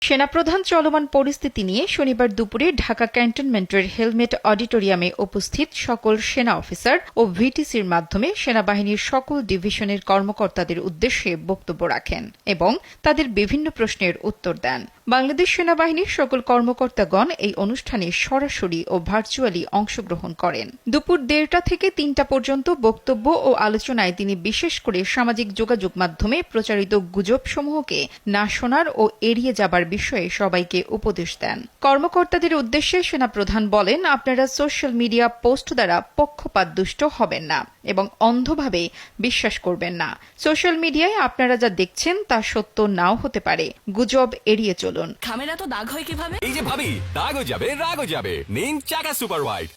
সেনাপ্রধান চলমান পরিস্থিতি নিয়ে শনিবার দুপুরে ঢাকা ক্যান্টনমেন্টের হেলমেট অডিটোরিয়ামে উপস্থিত সকল সেনা অফিসার ও ভিটিসির মাধ্যমে সেনাবাহিনীর সকল ডিভিশনের কর্মকর্তাদের উদ্দেশ্যে বক্তব্য রাখেন এবং তাদের বিভিন্ন প্রশ্নের উত্তর দেন। বাংলাদেশ সেনাবাহিনীর সকল কর্মকর্তাগণ এই অনুষ্ঠানে সরাসরি ও ভার্চুয়ালি অংশগ্রহণ করেন। দুপুর 1:30 থেকে 3টা পর্যন্ত বক্তব্য ও আলোচনায় তিনি বিশেষ করে সামাজিক যোগাযোগ মাধ্যমে প্রচারিত গুজবসমূহকে না শোনার ও এড়িয়ে যাবার বিষয়ে সবাইকে উপদেশ দেন। কর্মকর্তাদের উদ্দেশ্যে সেনাপ্রধান বলেন, আপনারা সোশ্যাল মিডিয়া পোস্ট দ্বারা পক্ষপাতদুষ্ট হবেন না এবং অন্ধভাবে বিশ্বাস করবেন না। সোশ্যাল মিডিয়ায় আপনারা যা দেখছেন তা সত্য নাও হতে পারে। গুজব এড়িয়ে চলুন। খামের এত দাগ হয় কিভাবে? এই যে ভাবি, দাগও যাবে রাগও যাবে। নিন চাকা সুপার হোয়াইট।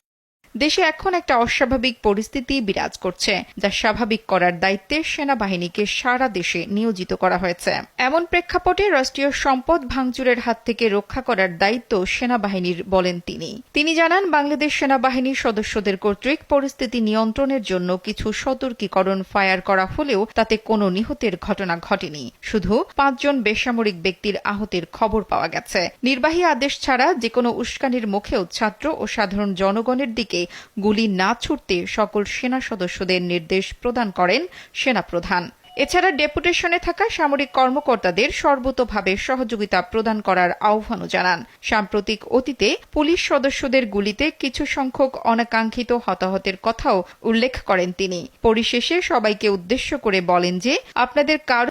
দেশে এখন একটা অস্বাভাবিক পরিস্থিতি বিরাজ করছে, যা স্বাভাবিক করার দায়িত্বে সেনাবাহিনীকে সারা দেশে নিয়োজিত করা হয়েছে। এমন প্রেক্ষাপটে রাষ্ট্রীয় সম্পদ ভাঙচুরের হাত থেকে রক্ষা করার দায়িত্ব সেনাবাহিনীর বলেন তিনি জানান, বাংলাদেশ সেনাবাহিনীর সদস্যদের কর্তৃক পরিস্থিতি নিয়ন্ত্রণের জন্য কিছু সতর্কীকরণ ফায়ার করা হলেও তাতে কোনো নিহতের ঘটনা ঘটেনি। শুধু 5 জন বেসামরিক ব্যক্তির আহতের খবর পাওয়া গেছে। নির্বাহী আদেশ ছাড়া যেকোনো উস্কানির মুখেও ছাত্র ও সাধারণ জনগণের দিকে গুলি না ছুড়তে সকল সেনা সদস্যদের নির্দেশ প্রদান করেন সেনাপ্রধান। এছাড়া ডেপুটেশনে থাকা সামরিক কর্মকর্তাদের সর্বতোভাবে সহযোগিতা প্রদান করার আহ্বানও জানান। সাম্প্রতিক অতীতে পুলিশ সদস্যদের গুলিতে কিছু সংখ্যক অনাকাঙ্ক্ষিত হতাহতের কথাও উল্লেখ করেন তিনি। পরিশেষে সবাইকে উদ্দেশ্য করে বলেন যে, আপনাদের কারো